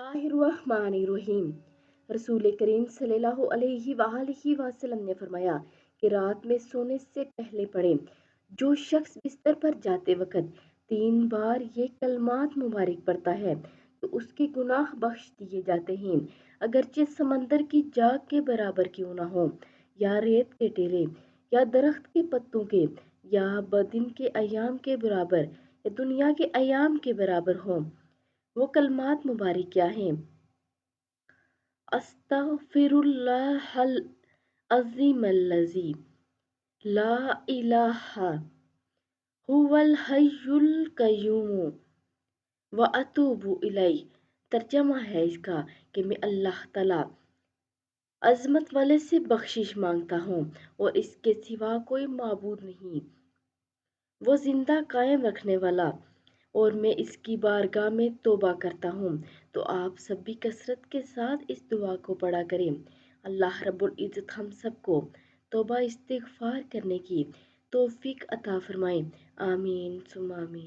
बिस्मिल्लाहिर्रहमानिर्रहीम। रसूल करीम सल्लल्लाहु अलैहि वसल्लम ने फरमाया कि रात में सोने से पहले पढ़ें। जो शख्स बिस्तर पर जाते वक्त 3 बार ये कलमात मुबारक पढ़ता है तो उसके गुनाह बख्श दिए जाते हैं, अगरचे समंदर की जाग के बराबर क्यों ना हो, या रेत के टीले, या दरख्त के पत्तों के, या बदिन के अयाम के बराबर, या दुनिया के अयाम के बराबर हो। वो कलमात मुबारक क्या हैं? अस्तगफिरुल्लाहल अज़ीमल्लज़ी ला इलाहा हुवल हय्युल क़य्यूम व अतूबु इलैह। तर्जमा है इसका कि मैं अल्लाह ताला अज़मत वाले से बख्शिश मांगता हूँ और इसके सिवा कोई माबूद नहीं, वो जिंदा कायम रखने वाला, और मैं इसकी बारगाह में तौबा करता हूँ। तो आप सब भी कसरत के साथ इस दुआ को पढ़ा करें। अल्लाह रब्बुल इज़्ज़त हम सबको तौबा इस्तिग़फ़ार करने की तौफ़ीक अता फ़रमाए। आमीन सुम्मा आमीन।